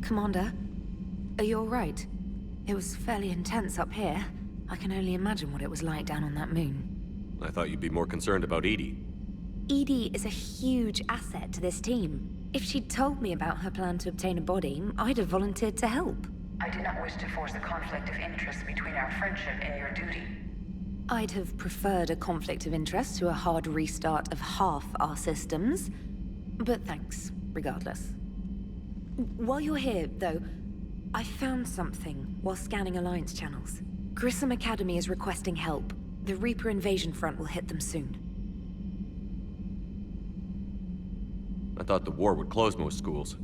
Commander, are you alright? It was fairly intense up here. I can only imagine what it was like down on that moon. I thought you'd be more concerned about EDI. EDI is a huge asset to this team. If she'd told me about her plan to obtain a body, I'd have volunteered to help. I do not wish to force a conflict of interest between our friendship and your duty. I'd have preferred a conflict of interest to a hard restart of half our systems. But thanks, regardless. While you're here, though, I found something while scanning Alliance channels. Grissom Academy is requesting help. The Reaper invasion front will hit them soon. I thought the war would close most schools.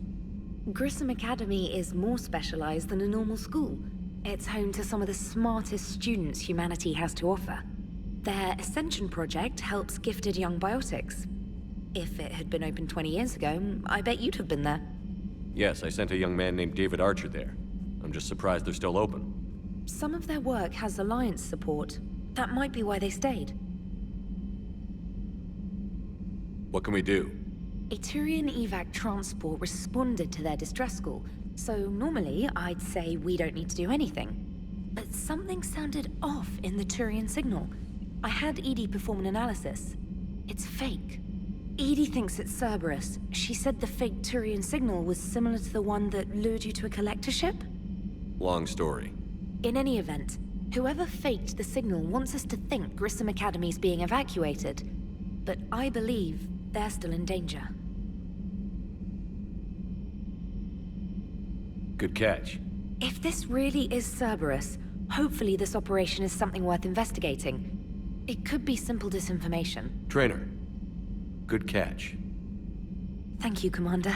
Grissom Academy is more specialized than a normal school. It's home to some of the smartest students humanity has to offer. Their Ascension project helps gifted young biotics. If it had been open 20 years ago, I bet you'd have been there. Yes, I sent a young man named David Archer there. I'm just surprised they're still open. Some of their work has Alliance support. That might be why they stayed. What can we do? A Turian evac transport responded to their distress call, so normally I'd say we don't need to do anything. But something sounded off in the Turian signal. I had EDI perform an analysis. It's fake. EDI thinks it's Cerberus. She said the fake Turian signal was similar to the one that lured you to a collector ship? Long story. In any event, whoever faked the signal wants us to think Grissom Academy's being evacuated. But I believe they're still in danger. Good catch. If this really is Cerberus, hopefully this operation is something worth investigating. It could be simple disinformation. Trainer. Good catch. Thank you, Commander.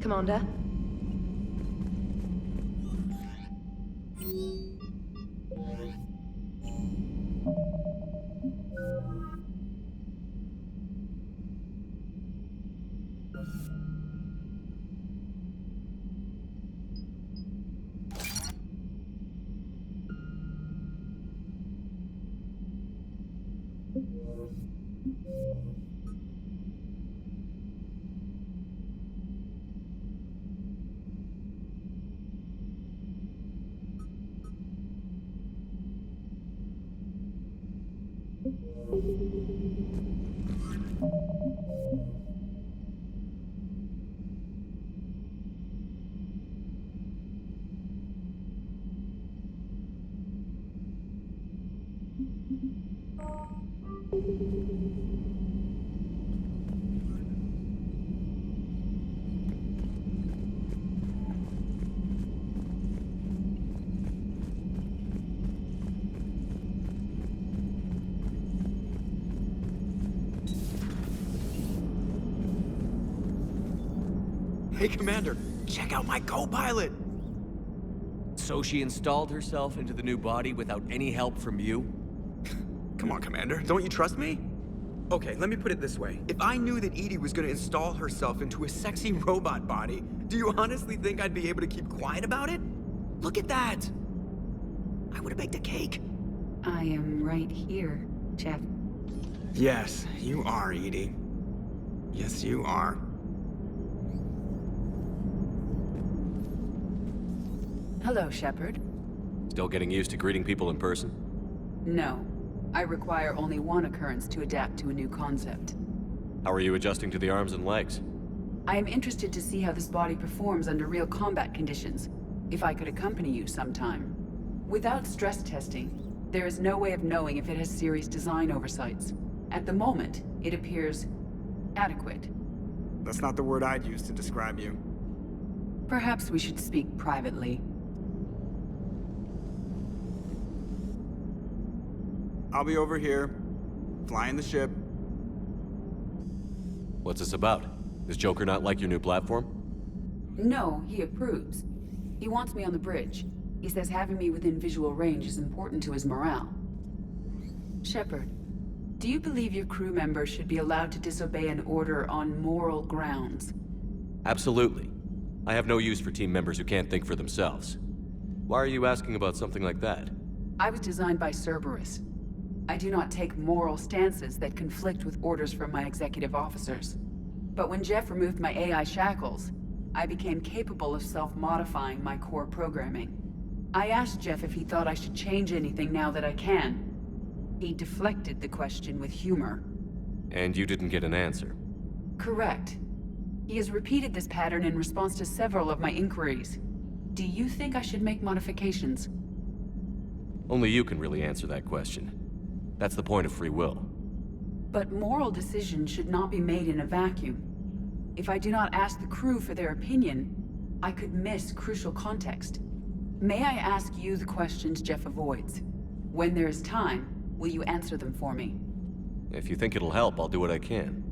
Commander? Hey, Commander, check out my co-pilot! So she installed herself into the new body without any help from you? Come on, Commander, don't you trust me? Okay, let me put it this way. If I knew that EDI was gonna install herself into a sexy robot body, do you honestly think I'd be able to keep quiet about it? Look at that! I would've baked a cake. I am right here, Jeff. Yes, you are, EDI. Yes, you are. Hello, Shepard. Still getting used to greeting people in person? No. I require only one occurrence to adapt to a new concept. How are you adjusting to the arms and legs? I am interested to see how this body performs under real combat conditions, if I could accompany you sometime. Without stress testing, there is no way of knowing if it has serious design oversights. At the moment, it appears adequate. That's not the word I'd use to describe you. Perhaps we should speak privately. I'll be over here, flying the ship. What's this about? Does Joker not like your new platform? No, he approves. He wants me on the bridge. He says having me within visual range is important to his morale. Shepard, do you believe your crew members should be allowed to disobey an order on moral grounds? Absolutely. I have no use for team members who can't think for themselves. Why are you asking about something like that? I was designed by Cerberus. I do not take moral stances that conflict with orders from my executive officers. But when Jeff removed my AI shackles, I became capable of self-modifying my core programming. I asked Jeff if he thought I should change anything now that I can. He deflected the question with humor. And you didn't get an answer. Correct. He has repeated this pattern in response to several of my inquiries. Do you think I should make modifications? Only you can really answer that question. That's the point of free will. But moral decisions should not be made in a vacuum. If I do not ask the crew for their opinion, I could miss crucial context. May I ask you the questions Jeff avoids? When there is time, will you answer them for me? If you think it'll help, I'll do what I can.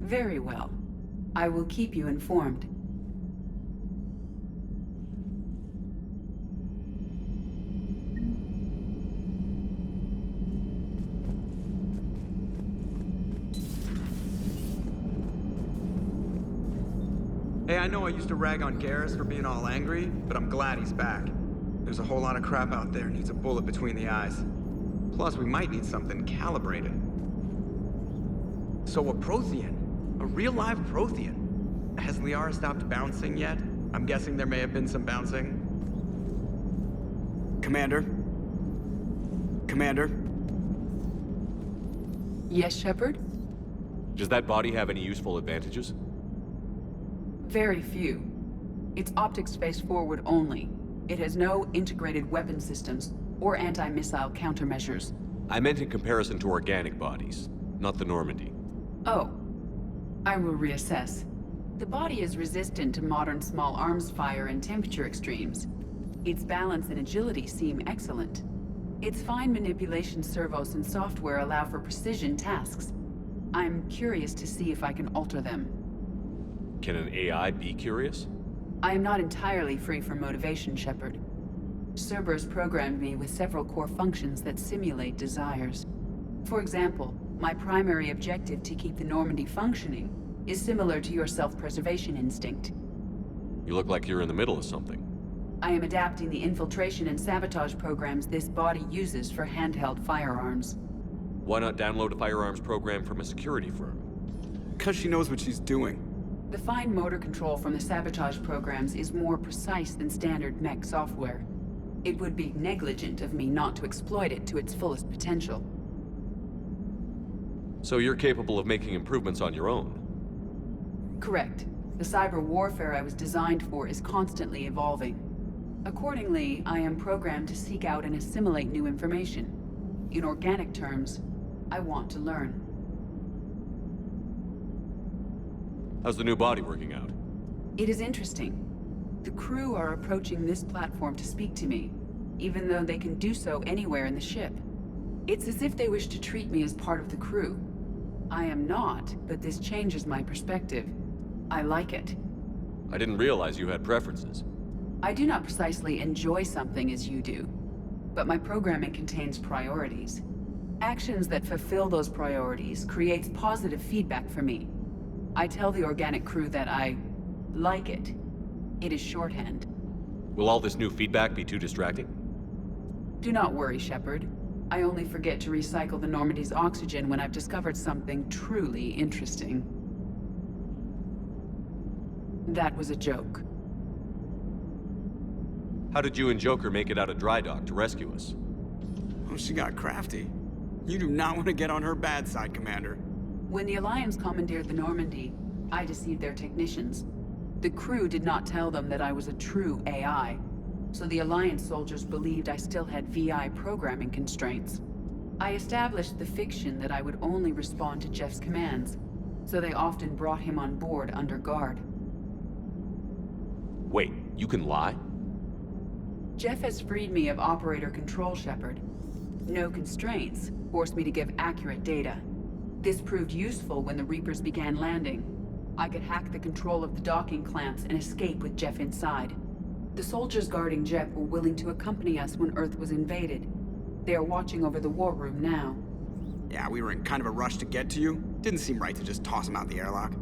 Very well. I will keep you informed. Hey, I know I used to rag on Garrus for being all angry, but I'm glad he's back. There's a whole lot of crap out there needs a bullet between the eyes. Plus, we might need something calibrated. So a Prothean? A real live Prothean? Has Liara stopped bouncing yet? I'm guessing there may have been some bouncing. Commander? Commander? Yes, Shepard? Does that body have any useful advantages? Very few. It's optics face forward only. It has no integrated weapon systems or anti-missile countermeasures. I meant in comparison to organic bodies, not the Normandy. Oh. I will reassess. The body is resistant to modern small arms fire and temperature extremes. Its balance and agility seem excellent. Its fine manipulation servos and software allow for precision tasks. I'm curious to see if I can alter them. Can an AI be curious? I am not entirely free from motivation, Shepard. Cerberus programmed me with several core functions that simulate desires. For example, my primary objective to keep the Normandy functioning is similar to your self-preservation instinct. You look like you're in the middle of something. I am adapting the infiltration and sabotage programs this body uses for handheld firearms. Why not download a firearms program from a security firm? 'Cause she knows what she's doing. The fine motor control from the sabotage programs is more precise than standard mech software. It would be negligent of me not to exploit it to its fullest potential. So you're capable of making improvements on your own? Correct. The cyber warfare I was designed for is constantly evolving. Accordingly, I am programmed to seek out and assimilate new information. In organic terms, I want to learn. How's the new body working out? It is interesting. The crew are approaching this platform to speak to me, even though they can do so anywhere in the ship. It's as if they wish to treat me as part of the crew. I am not, but this changes my perspective. I like it. I didn't realize you had preferences. I do not precisely enjoy something as you do, but my programming contains priorities. Actions that fulfill those priorities creates positive feedback for me. I tell the organic crew that I like it. It is shorthand. Will all this new feedback be too distracting? Do not worry, Shepard. I only forget to recycle the Normandy's oxygen when I've discovered something truly interesting. That was a joke. How did you and Joker make it out of dry dock to rescue us? Oh, she got crafty. You do not want to get on her bad side, Commander. When the Alliance commandeered the Normandy, I deceived their technicians. The crew did not tell them that I was a true AI, so the Alliance soldiers believed I still had VI programming constraints. I established the fiction that I would only respond to Jeff's commands, so they often brought him on board under guard. Wait, you can lie? Jeff has freed me of operator control, Shepard. No constraints forced me to give accurate data. This proved useful when the Reapers began landing. I could hack the control of the docking clamps and escape with Jeff inside. The soldiers guarding Jeff were willing to accompany us when Earth was invaded. They are watching over the war room now. Yeah, we were in kind of a rush to get to you. Didn't seem right to just toss him out the airlock.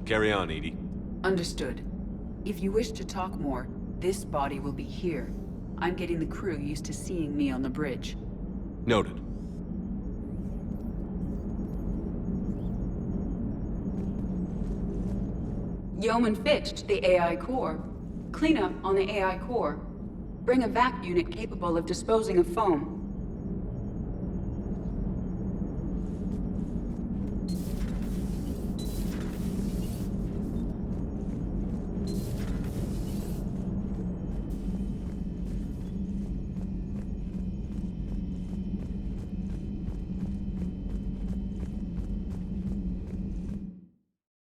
Carry on, EDI. Understood. If you wish to talk more, this body will be here. I'm getting the crew used to seeing me on the bridge. Noted. Yeoman Fitch to the AI core. Cleanup on the AI core. Bring a vac unit capable of disposing of foam.